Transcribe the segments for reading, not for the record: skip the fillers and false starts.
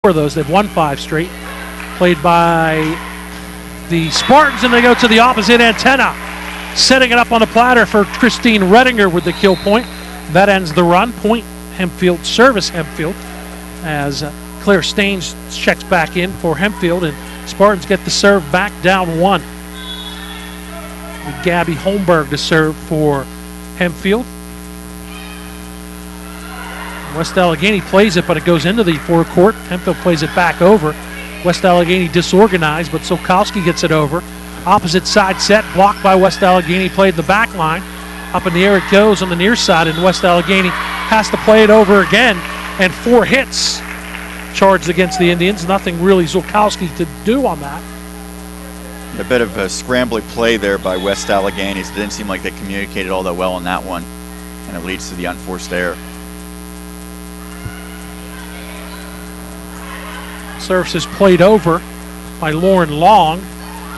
of those. They've won 5 straight. Played by the Spartans, and they go to the opposite antenna. Setting it up on the platter for Christine Redinger with the kill point. That ends the run. Point Hempfield, service Hempfield, as Claire Staines checks back in for Hempfield, and Spartans get the serve back down 1. With Gabby Holmberg to serve for Hempfield. West Allegheny plays it, but it goes into the forecourt. Hempfield plays it back over. West Allegheny disorganized, but Solkowski gets it over. Opposite side set, blocked by West Allegheny, played the back line. Up in the air it goes on the near side, and West Allegheny has to play it over again. And 4 hits charged against the Indians. Nothing really Solkowski to do on that. A bit of a scrambly play there by West Allegheny. It didn't seem like they communicated all that well on that one, and it leads to the unforced error. Service is played over by Lauren Long.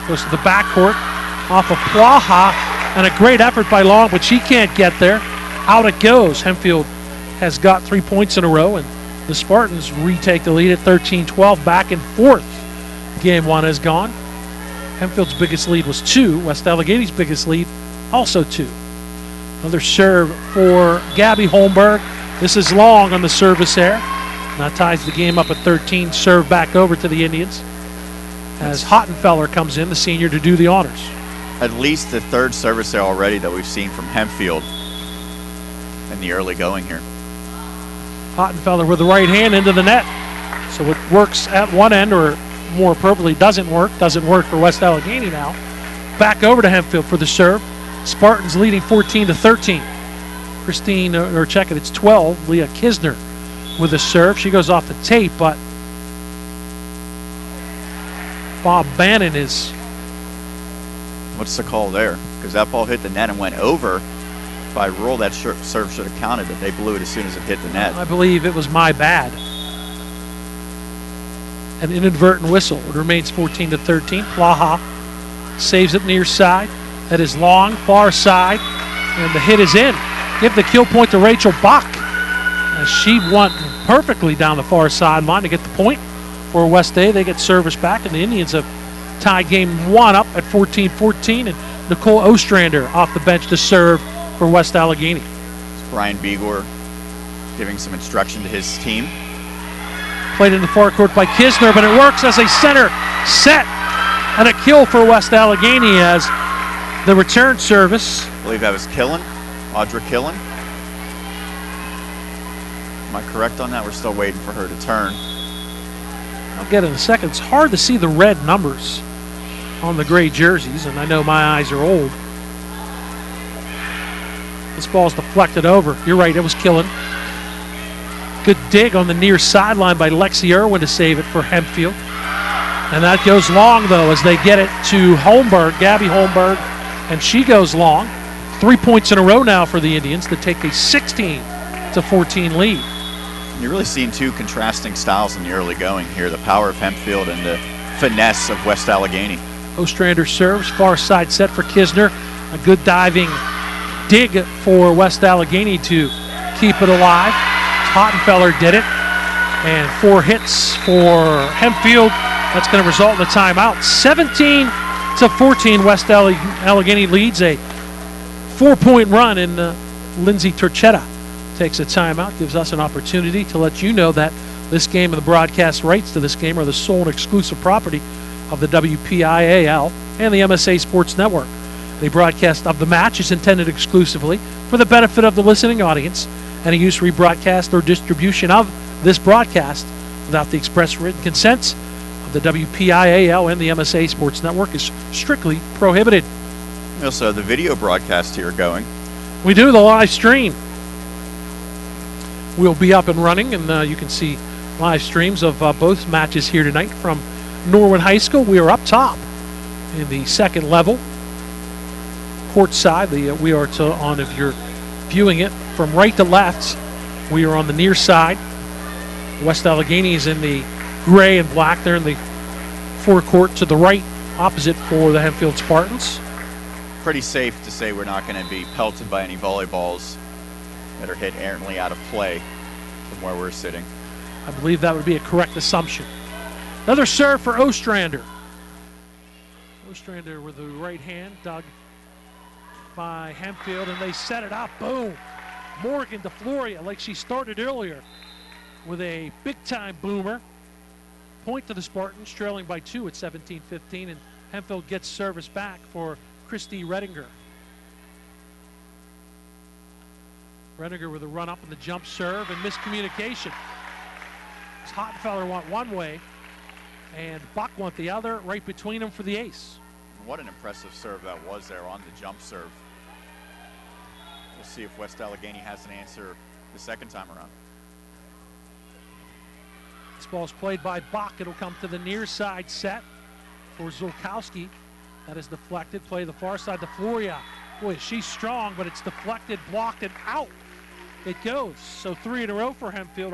Goes to the backcourt off of Plaha, and a great effort by Long, but she can't get there. Out it goes. Hempfield has got 3 points in a row, and the Spartans retake the lead at 13-12, back and forth. Game 1 is gone. Hempfield's biggest lead was 2. West Allegheny's biggest lead also 2. Another serve for Gabby Holmberg. This is Long on the service error. That ties the game up at 13. Serve back over to the Indians as Hottenfeller comes in, the senior, to do the honors. At least the 3rd service error already that we've seen from Hempfield in the early going here. Hottenfeller with the right hand into the net. So it works at one end, or more appropriately doesn't work. Doesn't work for West Allegheny now. Back over to Hempfield for the serve. Spartans leading 14-13. Christine, or check it, it's 12. Leah Kisner with a serve. She goes off the tape, but Bob Bannon is... What's the call there? Because that ball hit the net and went over. By rule, that serve should have counted, but they blew it as soon as it hit the net. I believe it was my bad. An inadvertent whistle. It remains 14-13. Plaha saves it near side. That is Long, far side, and the hit is in. Give the kill point to Rachel Bach, as she went perfectly down the far sideline to get the point for West A. They get service back, and the Indians have tied game 1 up at 14-14, and Nicole Ostrander off the bench to serve for West Allegheny. It's Brian Begor giving some instruction to his team. Played in the far court by Kisner, but it works as a center set, and a kill for West Allegheny as the return service. I believe that was Killen, Audra Killen. Am I correct on that? We're still waiting for her to turn. I'll get it in a second. It's hard to see the red numbers on the gray jerseys, and I know my eyes are old. This ball's deflected over. You're right, it was Killen. Good dig on the near sideline by Lexi Irwin to save it for Hempfield. And that goes long, though, as they get it to Holmberg, Gabby Holmberg, and she goes long. 3 points in a row now for the Indians to take a 16-14 lead. You're really seeing 2 contrasting styles in the early going here, the power of Hempfield and the finesse of West Allegheny. Ostrander serves, far side set for Kisner. A good diving dig for West Allegheny to keep it alive. Hottenfeller did it, and 4 hits for Hempfield. That's going to result in a timeout. 17-14, West Allegheny leads a 4-point run, and Lindsay Turchetta takes a timeout, gives us an opportunity to let you know that this game and the broadcast rights to this game are the sole and exclusive property of the WPIAL and the MSA Sports Network. The broadcast of the match is intended exclusively for the benefit of the listening audience. Any use, rebroadcast, or distribution of this broadcast without the express written consents of the WPIAL and the MSA Sports Network is strictly prohibited. We also have the video broadcast here going. We do, the live stream. We'll be up and running, and you can see live streams of both matches here tonight from Norwood High School. We are up top in the second level, court side. We are on, if you're viewing it from right to left, we are on the near side. West Allegheny is in the gray and black. They're in the forecourt to the right, opposite for the Hempfield Spartans. Pretty safe to say we're not going to be pelted by any volleyballs that are hit errantly out of play from where we're sitting. I believe that would be a correct assumption. Another serve for Ostrander. Ostrander with the right hand, dug by Hempfield, and they set it up. Boom. Morgan DeFloria, like she started earlier, with a big-time boomer. Point to the Spartans, trailing by 2 at 17-15, and Hempfield gets service back for Christy Redinger. Redinger with a run-up in the jump serve and miscommunication. Hottenfeller went one way, and Buck went the other, right between them for the ace. What an impressive serve that was there on the jump serve. We'll see if West Allegheny has an answer the second time around. This ball is played by Buck. It'll come to the near side set for Zulkowski. That is deflected. Play the far side to Floria. Boy, she's strong, but it's deflected, blocked, and out it goes. So 3 in a row for Hempfield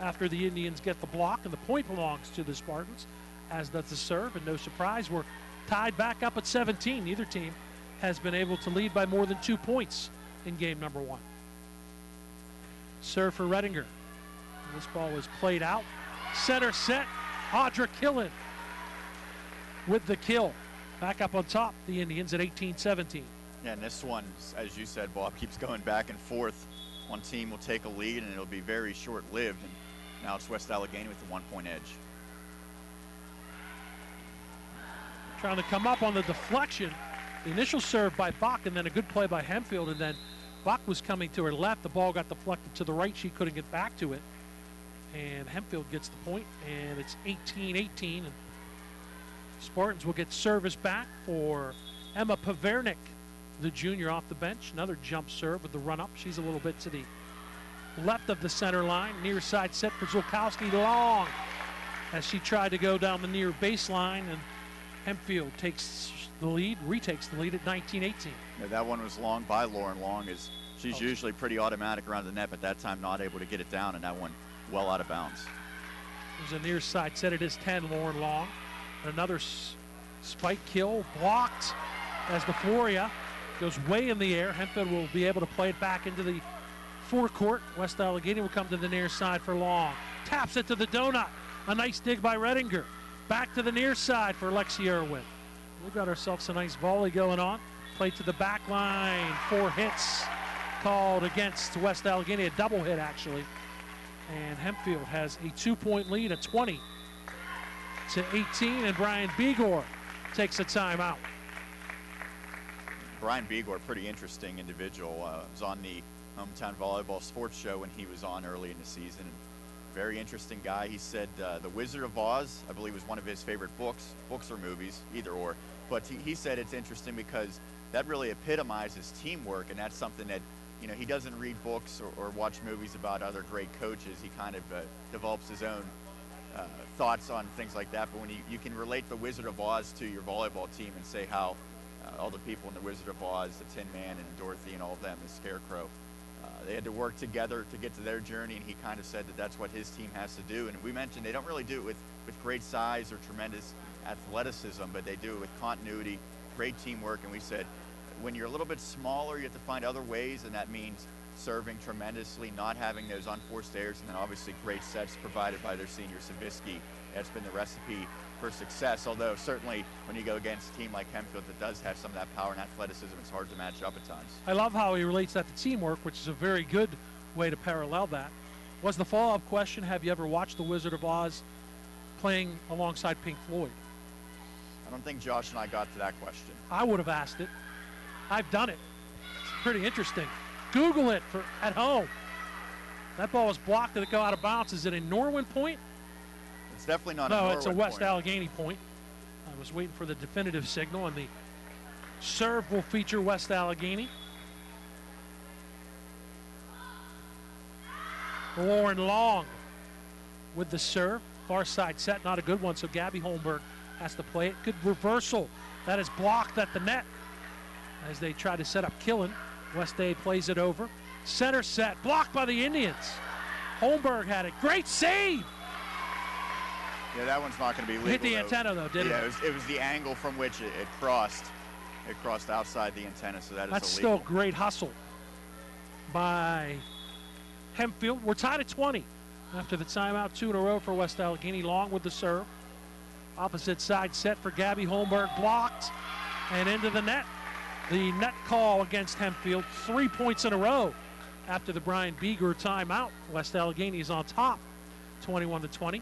after the Indians get the block, and the point belongs to the Spartans, as does the serve. And no surprise, we're tied back up at 17. Neither team has been able to lead by more than 2 points in game number 1. Serve for Redinger. And this ball is played out. Center set, Audra Killen with the kill. Back up on top, the Indians at 18-17. Yeah, and this one, as you said, Bob, keeps going back and forth. One team will take a lead, and it'll be very short-lived. And now it's West Allegheny with the 1-point edge. Trying to come up on the deflection. The initial serve by Bach, and then a good play by Hempfield, and then Bach was coming to her left. The ball got deflected to the right. She couldn't get back to it. And Hempfield gets the point, and it's 18-18. And Spartans will get service back for Emma Pavernik, the junior off the bench. Another jump serve with the run-up. She's a little bit to the left of the center line. Near side set for Zulkowski, long, as she tried to go down the near baseline, and Hempfield takes the lead, retakes the lead at 19-18. Yeah, that one was long by Lauren Long, as she's usually pretty automatic around the net, but that time not able to get it down, and that one well out of bounds. There's a near side set. It is 10, Lauren Long. Another spike kill, blocked as the Floria goes way in the air. Hempfield will be able to play it back into the forecourt. West Allegheny will come to the near side for Long. Taps it to the donut. A nice dig by Redinger. Back to the near side for Lexi Irwin. We've got ourselves a nice volley going on. Played to the back line. 4 hits called against West Allegheny. A double hit, actually. And Hempfield has a 2-point lead at 20-18, and Brian Begor takes a timeout. Brian Begor, pretty interesting individual. Was on the Hometown Volleyball Sports Show when he was on early in the season. Very interesting guy. He said The Wizard of Oz, I believe, was one of his favorite books or movies, either or. But he said it's interesting because that really epitomizes teamwork, and that's something that, you know, he doesn't read books or watch movies about other great coaches. He kind of develops his own thoughts on things like that. But when you can relate The Wizard of Oz to your volleyball team and say how all the people in The Wizard of Oz, the Tin Man and Dorothy and all of them, the Scarecrow, they had to work together to get to their journey, and he kind of said that that's what his team has to do. And we mentioned they don't really do it with great size or tremendous athleticism, but they do it with continuity, great teamwork. And we said when you're a little bit smaller, you have to find other ways, and that means serving tremendously, not having those unforced errors, and then obviously great sets provided by their senior Savitsky. That's been the recipe for success, although certainly when you go against a team like Hempfield that does have some of that power and athleticism, it's hard to match up at times. I love how he relates that to teamwork, which is a very good way to parallel that. Was the follow-up question, have you ever watched The Wizard of Oz playing alongside Pink Floyd? I don't think Josh and I got to that question. I would have asked it. I've done it. It's pretty interesting. Google it at home. That ball was blocked. Did it go out of bounds? Is it a Norwin point? It's definitely not a Norwin point. No, it's a West point. Allegheny point. I was waiting for the definitive signal, and the serve will feature West Allegheny. Lauren Long with the serve. Far side set, not a good one, so Gabby Holmberg has to play it. Good reversal. That is blocked at the net as they try to set up Killen. West A plays it over. Center set, blocked by the Indians. Holmberg had it. Great save! Yeah, that one's not going to be legal. Hit the antenna, though, didn't it? Yeah, it was the angle from which it crossed. It crossed outside the antenna, so that is That's illegal. still great hustle by Hempfield. We're tied at 20. After the timeout, 2 in a row for West Allegheny. Long with the serve. Opposite side set for Gabby Holmberg, blocked and into the net. The net call against Hempfield, 3 points in a row after the Brian Beeger timeout. West Allegheny is on top, 21-20.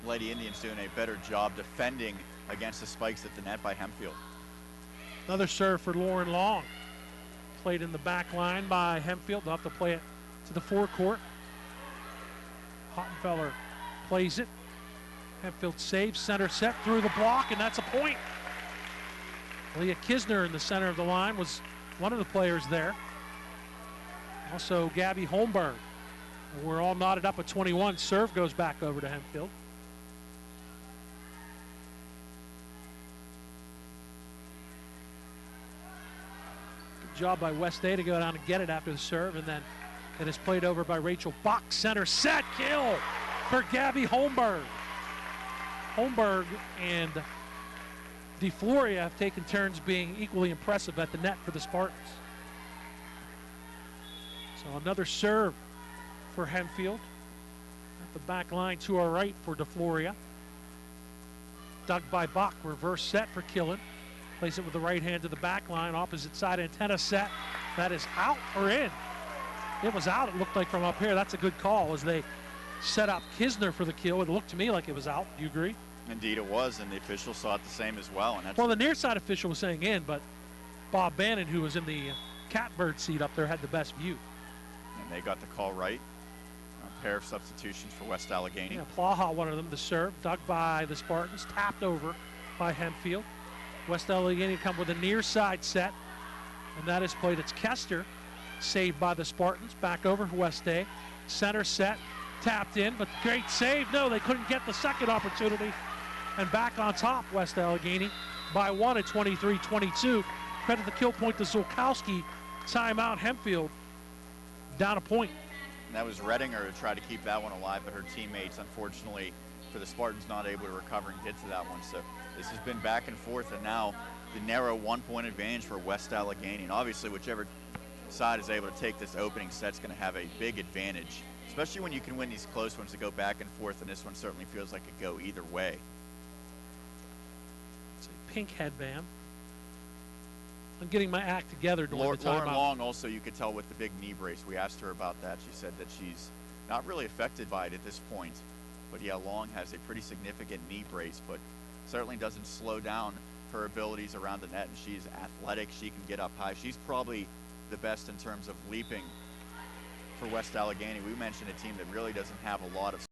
Lady Indians doing a better job defending against the spikes at the net by Hempfield. Another serve for Lauren Long. Played in the back line by Hempfield. They'll have to play it to the forecourt. Hottenfeller plays it. Hempfield saves, center set through the block, and that's a point. Leah Kisner in the center of the line was one of the players there. Also Gabby Holmberg. We're all knotted up at 21. Serve goes back over to Hempfield. Good job by West A to go down and get it after the serve, and then it is played over by Rachel Bach. Center set, kill for Gabby Holmberg. Holmberg and DeFloria have taken turns being equally impressive at the net for the Spartans. So another serve for Hempfield. At the back line to our right for DeFloria. Dug by Bach, reverse set for Killen. Plays it with the right hand to the back line, opposite side antenna set. That is out or in. It was out, it looked like from up here. That's a good call as they set up Kisner for the kill. It looked to me like it was out. Do you agree? Indeed it was, and the official saw it the same as well. And that's well, the near side official was saying in, but Bob Bannon, who was in the catbird seat up there, had the best view. And they got the call right. A pair of substitutions for West Allegheny. Yeah, Plaha, one of them, to serve. Dug by the Spartans, tapped over by Hempfield. West Allegheny come with a near side set, and that is played. It's Kester, saved by the Spartans. Back over for West A. Center set, tapped in, but great save. No, they couldn't get the second opportunity. And back on top, West Allegheny by 1 at 23-22. Credit the kill point to Zulkowski. Timeout, Hempfield down a point. And that was Redinger who tried to keep that one alive, but her teammates, unfortunately, for the Spartans, not able to recover and get to that one. So this has been back and forth, and now the narrow 1 point advantage for West Allegheny. And obviously, whichever side is able to take this opening set's going to have a big advantage, especially when you can win these close ones that go back and forth, and this one certainly feels like it could go either way. It's a pink headband. I'm getting my act together during the timeout. Lauren Long also, you could tell with the big knee brace. We asked her about that. She said that she's not really affected by it at this point. But yeah, Long has a pretty significant knee brace, but certainly doesn't slow down her abilities around the net. And she's athletic. She can get up high. She's probably the best in terms of leaping for West Allegheny. We mentioned a team that really doesn't have a lot of